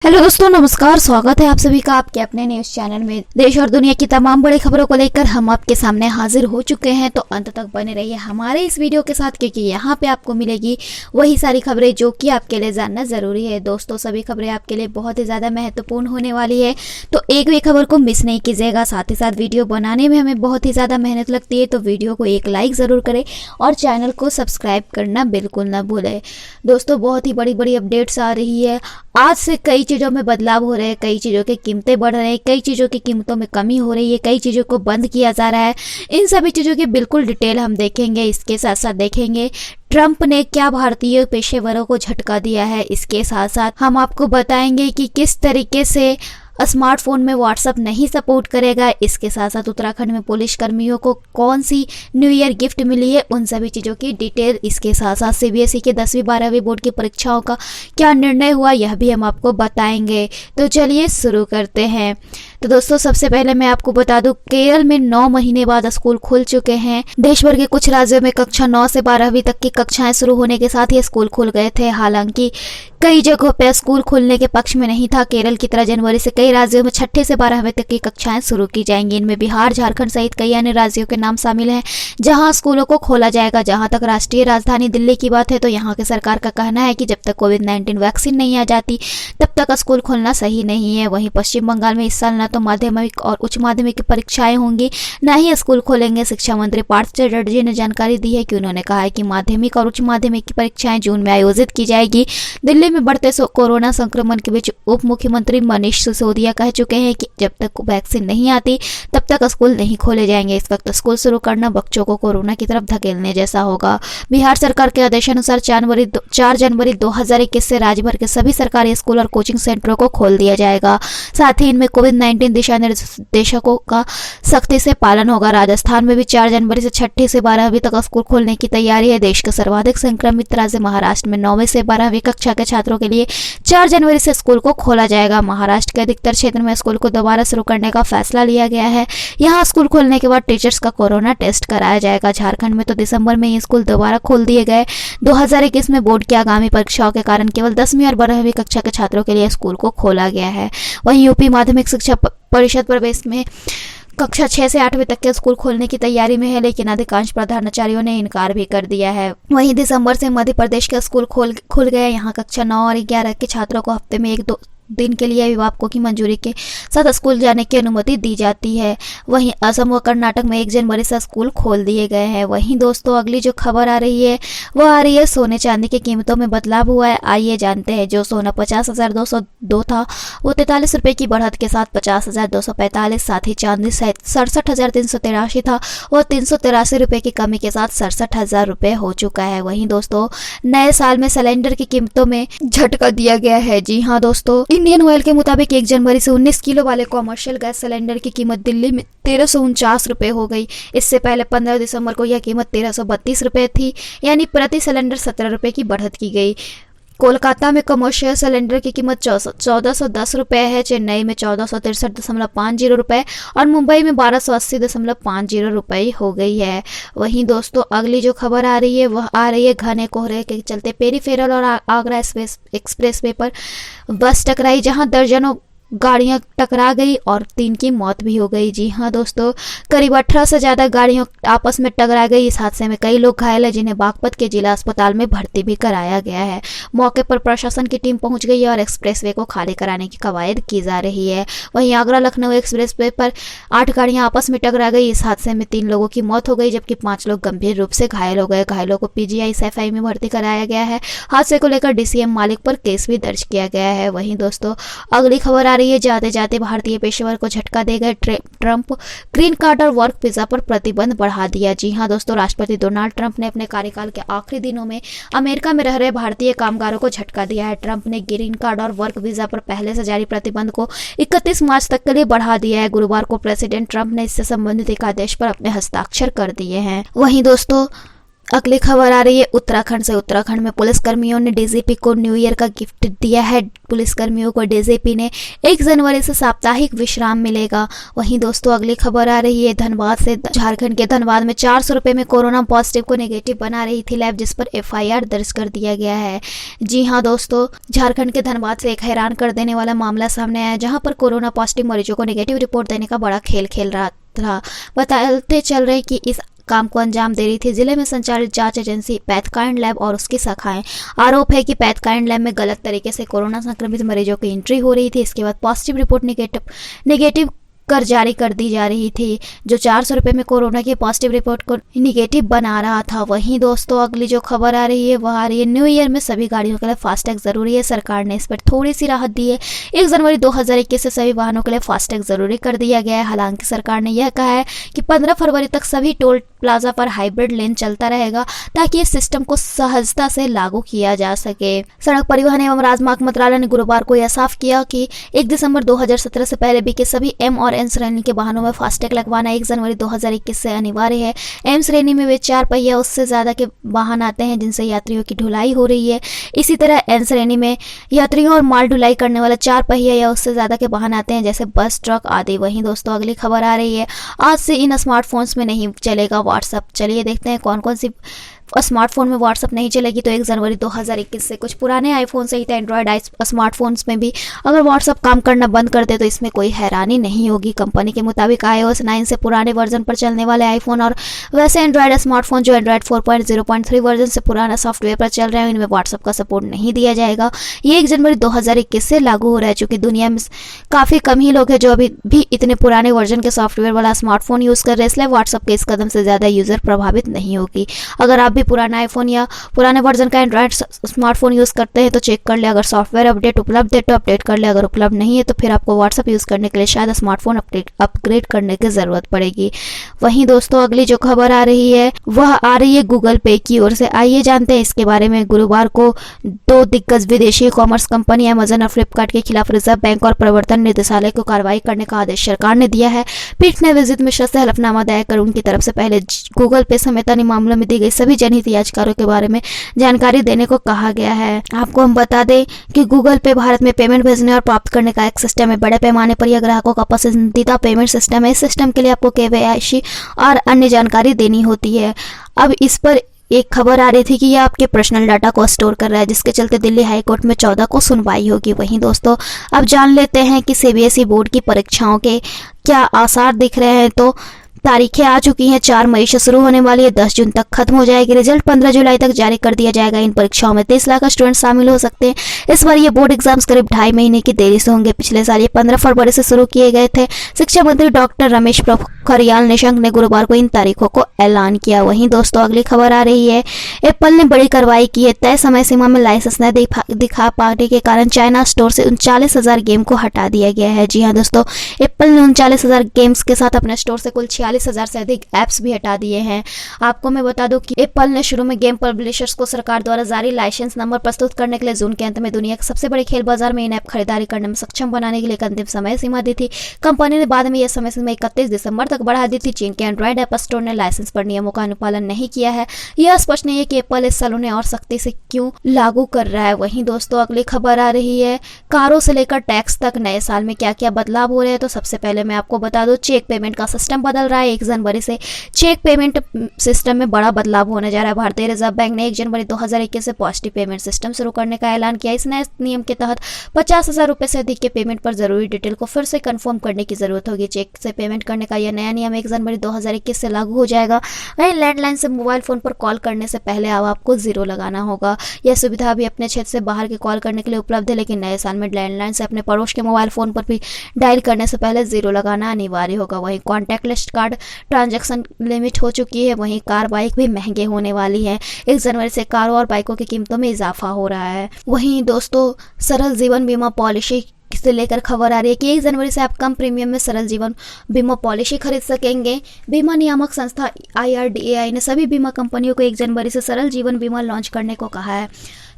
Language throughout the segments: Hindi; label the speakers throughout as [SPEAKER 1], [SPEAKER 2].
[SPEAKER 1] हेलो दोस्तों, नमस्कार। स्वागत है आप सभी का आपके अपने न्यूज चैनल में। देश और दुनिया की तमाम बड़ी खबरों को लेकर हम आपके सामने हाजिर हो चुके हैं, तो अंत तक बने रहिए हमारे इस वीडियो के साथ, क्योंकि यहाँ पे आपको मिलेगी वही सारी खबरें जो कि आपके लिए जानना जरूरी है। दोस्तों, सभी खबरें आपके लिए बहुत ही ज्यादा महत्वपूर्ण होने वाली है, तो एक भी खबर को मिस नहीं कीजिएगा। साथ ही साथ वीडियो बनाने में हमें बहुत ही ज्यादा मेहनत लगती है, तो वीडियो को एक लाइक जरूर करें और चैनल को सब्सक्राइब करना बिल्कुल ना भूलें। दोस्तों, बहुत ही बड़ी बड़ी अपडेट्स आ रही है। आज से कई चीज़ों में बदलाव हो रहे हैं, कई चीज़ों की कीमतें बढ़ रही हैं, कई चीज़ों की कीमतों में कमी हो रही है, कई चीज़ों को बंद किया जा रहा है। इन सभी चीज़ों की बिल्कुल डिटेल हम देखेंगे। इसके साथ साथ देखेंगे ट्रंप ने क्या भारतीय पेशेवरों को झटका दिया है। इसके साथ साथ हम आपको बताएंगे कि किस तरीके से स्मार्टफोन में व्हाट्सएप नहीं सपोर्ट करेगा। इसके साथ साथ उत्तराखंड में पुलिस कर्मियों को कौन सी न्यू ईयर गिफ्ट मिली है, उन सभी चीज़ों की डिटेल। इसके साथ साथ सीबीएसई के 10वीं 12वीं बोर्ड की परीक्षाओं का क्या निर्णय हुआ, यह भी हम आपको बताएंगे। तो चलिए शुरू करते हैं। तो दोस्तों, सबसे पहले मैं आपको बता दूं, केरल में 9 महीने बाद स्कूल खुल चुके हैं। देश भर के कुछ राज्यों में कक्षा 9 से 12वीं तक की कक्षाएं शुरू होने के साथ ही स्कूल खुल गए थे। हालांकि कई जगहों पर स्कूल खुलने के पक्ष में नहीं था। केरल की तरह जनवरी से कई राज्यों में 6 से 12वीं तक की कक्षाएं शुरू की जाएंगी। इनमें बिहार, झारखंड सहित कई अन्य राज्यों के नाम शामिल हैं जहां स्कूलों को खोला जाएगा। जहां तक राष्ट्रीय राजधानी दिल्ली की बात है, तो यहाँ की सरकार का कहना है कि जब तक कोविड-19 वैक्सीन नहीं आ जाती तब तक स्कूल खोलना सही नहीं है। वहीं पश्चिम बंगाल में इस साल न तो माध्यमिक और उच्च माध्यमिक की परीक्षाएं होंगी, न ही स्कूल खोलेंगे। शिक्षा मंत्री पार्थ चटर्जी ने जानकारी दी है कि उन्होंने कहा है कि माध्यमिक और उच्च माध्यमिक की परीक्षाएं जून में आयोजित की जाएगी। दिल्ली में बढ़ते कोरोना संक्रमण के बीच उप मुख्यमंत्री मनीष सिसोदिया कह चुके हैं कि जब तक वैक्सीन नहीं आती तब तक स्कूल नहीं खोले जाएंगे। इस वक्त स्कूल शुरू करना बच्चों को कोरोना की तरफ धकेलने जैसा होगा। बिहार सरकार के आदेशानुसार 4 जनवरी 2021 से राज्य भर के सभी सरकारी स्कूल और कोचिंग सेंटरों को खोल दिया जाएगा। साथ ही इनमें कोविड-19 दिशा निर्देशों का सख्ती से पालन होगा। राजस्थान में भी 4 जनवरी से 6 से 12वीं तक स्कूल खोलने की तैयारी है। देश के सर्वाधिक संक्रमित राज्य महाराष्ट्र में 9वीं से 12वीं कक्षा के छात्रों के लिए 4 जनवरी से स्कूल को खोला जाएगा। महाराष्ट्र के अधिकतर क्षेत्र में स्कूल को दोबारा शुरू करने का फैसला लिया गया है। यहाँ स्कूल खोलने के बाद टीचर्स का कोरोना टेस्ट कराया जाएगा। झारखंड में तो दिसंबर में ये स्कूल दोबारा खोल दिए गए। 2021 में बोर्ड की आगामी परीक्षाओं के कारण केवल 10वीं और 12वीं कक्षा के छात्रों के लिए स्कूल को खोला गया है। वहीं यूपी माध्यमिक शिक्षा परिषद प्रदेश में कक्षा 6 से 8वीं तक के स्कूल खोलने की तैयारी में है, लेकिन अधिकांश प्रधानाचार्यों ने इनकार भी कर दिया है। वहीं दिसंबर से मध्य प्रदेश के स्कूल खुल गए। यहाँ कक्षा 9 और 11 के छात्रों को हफ्ते में 1-2 दिन के लिए अभिभावकों की मंजूरी के साथ स्कूल जाने की अनुमति दी जाती है। वहीं असम व कर्नाटक में 1 जनवरी से स्कूल खोल दिए गए हैं। वहीं दोस्तों, अगली जो खबर आ रही है वो आ रही है सोने चांदी की कीमतों में बदलाव हुआ है। आइए जानते हैं। जो सोना 50,202 था वो 43 रुपये की बढ़त के साथ 50,245, साथ ही चांदी 67,383 था वो 383 रुपये की कमी के साथ 67,000 रुपये हो चुका है। वहीं दोस्तों, नए साल में सिलेंडर की कीमतों में झटका दिया गया है। जी हाँ दोस्तों, इंडियन ऑयल के मुताबिक 1 जनवरी से 19 किलो वाले कॉमर्शियल गैस सिलेंडर की कीमत दिल्ली में 1349 रुपये हो गई। इससे पहले 15 दिसंबर को यह कीमत 1332 रुपये थी, यानी प्रति सिलेंडर 17 रुपये की बढ़त की गई। कोलकाता में कमर्शियल सिलेंडर की कीमत 1410 रुपये है, चेन्नई में 1463.50 रुपये और मुंबई में 1280.50 रुपये हो गई है। वहीं दोस्तों, अगली जो खबर आ रही है वह आ रही है घने कोहरे के चलते पेरीफेरल और आगरा एक्सप्रेस वे पर बस टकराई, जहां दर्जनों गाड़ियां टकरा गई और 3 की मौत भी हो गई। जी हाँ दोस्तों, करीब 18 से ज़्यादा गाड़ियां आपस में टकरा गई। इस हादसे में कई लोग घायल हैं, जिन्हें बागपत के जिला अस्पताल में भर्ती भी कराया गया है। मौके पर प्रशासन की टीम पहुंच गई है और एक्सप्रेसवे को खाली कराने की कवायद की जा रही है। वहीं आगरा लखनऊ एक्सप्रेसवे पर 8 गाड़ियाँ आपस में टकरा गई। इस हादसे में 3 लोगों की मौत हो गई, जबकि 5 लोग गंभीर रूप से घायल हो गए। घायलों को PGI SFI में भर्ती कराया गया है। हादसे को लेकर DCM मालिक पर केस भी दर्ज किया गया है। वहीं दोस्तों, अगली खबर आ रही है जाते जाते भारतीय पेशेवर को झटका दे गए ट्रंप, ग्रीन कार्ड और वर्क वीजा पर प्रतिबंध बढ़ा दिया। जी हां दोस्तों, राष्ट्रपति डोनाल्ड ट्रंप ने अपने कार्यकाल के आखिरी दिनों में अमेरिका में रह रहे भारतीय कामगारों को झटका दिया है। ट्रंप ने ग्रीन कार्ड और वर्क वीजा पर पहले से जारी प्रतिबंध को 31 मार्च तक के लिए बढ़ा दिया है। गुरुवार को प्रेसिडेंट ट्रंप ने इससे संबंधित एक आदेश पर अपने हस्ताक्षर कर दिए हैं। वहीं दोस्तों, अगली खबर आ रही है उत्तराखंड से। उत्तराखंड में पुलिसकर्मियों ने डीजीपी को न्यू ईयर का गिफ्ट दिया है। पुलिसकर्मियों को डीजीपी ने 1 जनवरी से साप्ताहिक विश्राम मिलेगा। वहीं दोस्तों अगली खबर आ रही है धनबाद से। झारखंड के धनबाद में 400 रुपये में कोरोना पॉजिटिव को नेगेटिव बना रही थी लैब, जिस पर FIR दर्ज कर दिया गया है। जी हाँ दोस्तों, झारखंड के धनबाद से एक हैरान कर देने वाला मामला सामने आया, जहाँ पर कोरोना पॉजिटिव मरीजों को नेगेटिव रिपोर्ट देने का बड़ा खेल खेल रहा था। बताते चल रहे कि इस काम को अंजाम दे रही थी जिले में संचालित जांच एजेंसी पैथकाइंड लैब और उसकी शाखाएं। आरोप है कि पैथकाइंड लैब में गलत तरीके से कोरोना संक्रमित मरीजों की एंट्री हो रही थी। इसके बाद पॉजिटिव रिपोर्ट नेगेटिव कर जारी कर दी जा रही थी, जो 400 रुपये में कोरोना की पॉजिटिव रिपोर्ट को निगेटिव बना रहा था। वहीं दोस्तों अगली जो खबर आ रही है वह आ रही है न्यू ईयर में सभी गाड़ियों के लिए फास्टैग जरूरी है। सरकार ने इस पर थोड़ी सी राहत दी है। 1 जनवरी 2021 से सभी वाहनों के लिए फास्टैग जरूरी कर दिया गया है। हालांकि सरकार ने यह कहा है कि 15 फरवरी तक सभी टोल प्लाजा पर हाइब्रिड लेन चलता रहेगा, ताकि इस सिस्टम को सहजता से लागू किया जा सके। सड़क परिवहन एवं राजमार्ग मंत्रालय ने गुरुवार को यह साफ किया कि 1 दिसंबर 2017 से पहले बिके सभी M और N श्रेणी के वाहनों में फास्टैग लगवाना 1 जनवरी 2021 से अनिवार्य है। M श्रेणी में वे 4 पहिया उससे ज्यादा के वाहन आते हैं जिनसे यात्रियों की ढुलाई हो रही है। इसी तरह N श्रेणी में यात्रियों और माल ढुलाई करने वाला 4 पहिया या उससे ज्यादा के वाहन आते हैं, जैसे बस, ट्रक आदि। वहीं दोस्तों अगली खबर आ रही है, आज से इन स्मार्टफोन्स में नहीं चलेगा व्हाट्सएप। चलिए देखते हैं कौन कौन सी स्मार्टफोन में व्हाट्सएप नहीं चलेगी। तो 1 जनवरी 2021 से कुछ पुराने आईफोन सहित एंड्रॉयड स्मार्टफोन्स में भी अगर व्हाट्सएप काम करना बंद कर दे तो इसमें कोई हैरानी नहीं होगी। कंपनी के मुताबिक iOS 9 से पुराने वर्जन पर चलने वाले आईफोन और वैसे एंड्रॉयड स्मार्टफोन जो एंड्रॉयड 4.0.3 वर्जन से पुराना सॉफ्टवेयर पर चल रहे हैं, इनमें व्हाट्सएप का सपोर्ट नहीं दिया जाएगा। ये 1 जनवरी 2021 से लागू हो रहा है। चूंकि दुनिया में काफ़ी कम ही लोग हैं जो अभी भी इतने पुराने वर्जन के सॉफ्टवेयर वाला स्मार्टफोन यूज़ कर रहे हैं, इसलिए व्हाट्सएप के इस कदम से ज़्यादा यूज़र प्रभावित नहीं होगी। अगर आप भी पुराना आईफोन या पुराने वर्जन का एंड्रॉयड स्मार्टफोन यूज़ करते हैं तो चेक कर ले, अगर सॉफ्टवेयर अपडेट उपलब्ध है तो अपडेट कर ले, अगर उपलब्ध नहीं है तो फिर आपको व्हाट्सएप यूज़ करने के लिए शायद स्मार्टफोन अपग्रेड करने की ज़रूरत पड़ेगी। वहीं दोस्तों अगली जो खबर आ रही है वह आ रही है गूगल पे की ओर से। आइए जानते हैं इसके बारे में। गुरुवार को 2 दिग्गज विदेशी कॉमर्स कंपनी अमेजन और फ्लिपकार्ट के खिलाफ रिजर्व बैंक और प्रवर्तन निदेशालय को कार्रवाई करने का आदेश सरकार ने दिया है। पीठ ने विजित मिश्रा से हलफनामा दायर कर उनकी तरफ से पहले गूगल पे समेत अन्य मामलों में दी गई सभी जनहित याचिकाओं के बारे में जानकारी देने को कहा गया है। आपको हम बता दें कि गूगल पे भारत में पेमेंट भेजने और प्राप्त करने का एक सिस्टम है। बड़े पैमाने पर यह ग्राहकों का पसंदीदा पेमेंट सिस्टम है। इस सिस्टम के लिए आपको KYC और अन्य जानकारी देनी होती है। अब इस पर एक खबर आ रही थी कि यह आपके पर्सनल डाटा को स्टोर कर रहा है, जिसके चलते दिल्ली हाई कोर्ट में 14 को सुनवाई होगी। वहीं दोस्तों अब जान लेते हैं कि CBSE बोर्ड की परीक्षाओं के क्या आसार दिख रहे हैं। तो तारीखें आ चुकी हैं। 4 मई से शुरू होने वाली है, 10 जून तक खत्म हो जाएगी। रिजल्ट 15 जुलाई तक जारी कर दिया जाएगा। इन परीक्षाओं में 30 लाख स्टूडेंट शामिल हो सकते हैं। इस बार ये बोर्ड एग्जाम्स करीब 2.5 महीने की देरी से होंगे। पिछले साल ये 15 फरवरी से शुरू किए गए थे। शिक्षा मंत्री डॉक्टर रमेश पोखरियाल निशंक ने गुरुवार को इन तारीखों को ऐलान किया। वहीं दोस्तों अगली खबर आ रही है, एप्पल ने बड़ी कार्रवाई की है। तय समय सीमा में लाइसेंस न दिखा पाने के कारण चाइना स्टोर से 39,000 गेम को हटा दिया गया है। जी हाँ दोस्तों, एप्पल ने 39,000 गेम्स के साथ अपने स्टोर से कुल 46,000 से अधिक ऐप्स भी हटा दिए हैं। आपको मैं बता दूं कि एप्पल ने शुरू में गेम पब्लिशर्स को सरकार द्वारा जारी लाइसेंस नंबर प्रस्तुत करने के लिए जून के अंत में दुनिया के सबसे बड़े खेल बाजार में इन ऐप खरीदारी करने में सक्षम बनाने के लिए एक अंतिम समय सीमा दी थी। कंपनी ने बाद में यह समय सीमा 31 दिसंबर तक बढ़ा दी थी। चीन के एंड्रॉइड ऐप स्टोर ने लाइसेंस पर नियमों का अनुपालन नहीं किया है। यह स्पष्ट नहीं है कि एप्पल इस साल उन्हें और सख्ती से क्यों लागू कर रहा है। वहीं दोस्तों अगली खबर आ रही है, कारों से लेकर टैक्स तक नए साल में क्या क्या बदलाव हो रहे हैं। तो सबसे पहले मैं आपको बता दूं, चेक पेमेंट का सिस्टम बदल रहा है। 1 जनवरी से चेक पेमेंट सिस्टम में बड़ा बदलाव होने जा रहा है। भारतीय रिजर्व बैंक ने 1 जनवरी 2021 से पॉजिटिव पेमेंट सिस्टम शुरू करने का ऐलान किया। इस नए नियम के तहत 50,000 रुपए से अधिक के पेमेंट पर जरूरी डिटेल को फिर से कंफर्म करने की जरूरत होगी। चेक से पेमेंट करने का यह नया नियम 1 जनवरी 2021 से लागू हो जाएगा। वहीं लैंडलाइन से मोबाइल फोन पर कॉल करने से पहले अब आपको 0 लगाना होगा। यह सुविधा अभी अपने क्षेत्र से बाहर के कॉल करने के लिए उपलब्ध है, लेकिन नए साल में लैंडलाइन से अपने पड़ोस के मोबाइल फोन पर भी डायल करने से पहले 0 लगाना अनिवार्य होगा। वहीं कॉन्टैक्टलेस कार्ड ट्रांजैक्शन लिमिट हो चुकी है। वहीं कार बाइक भी महंगे होने वाली हैं। 1 जनवरी से कारों और बाइकों की कीमतों में इजाफा हो रहा है। वहीं दोस्तों सरल जीवन बीमा पॉलिसी से लेकर खबर आ रही है कि 1 जनवरी से आप कम प्रीमियम में सरल जीवन बीमा पॉलिसी खरीद सकेंगे। बीमा नियामक संस्था IRDAI ने सभी बीमा कंपनियों को 1 जनवरी से सरल जीवन बीमा लॉन्च करने को कहा है।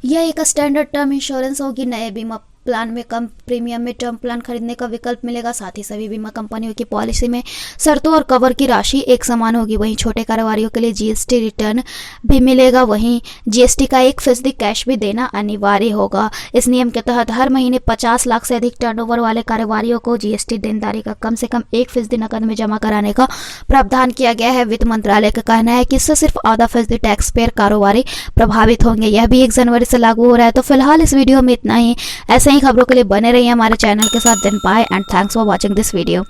[SPEAKER 1] यह एक स्टैंडर्ड टर्म इंश्योरेंस होगी। नए बीमा प्लान में कम प्रीमियम में टर्म प्लान खरीदने का विकल्प मिलेगा। साथ ही सभी बीमा कंपनियों की पॉलिसी में शर्तों और कवर की राशि एक समान होगी। वहीं छोटे कारोबारियों के लिए जीएसटी रिटर्न भी मिलेगा। वहीं जीएसटी का 1% कैश भी देना अनिवार्य होगा। इस नियम के तहत हर महीने 50 लाख से अधिक टर्नओवर वाले कारोबारियों को जीएसटी देनदारी का कम से कम 1% नकद में जमा कराने का प्रावधान किया गया है। वित्त मंत्रालय का कहना है कि इससे सिर्फ 0.5% टैक्स पेयर कारोबारी प्रभावित होंगे। यह भी 1 जनवरी से लागू हो रहा है। तो फिलहाल इस वीडियो में इतना ही। ऐसे ही खबरों के लिए बने रहिए हमारे चैनल के साथ। Then bye and thanks for watching this video.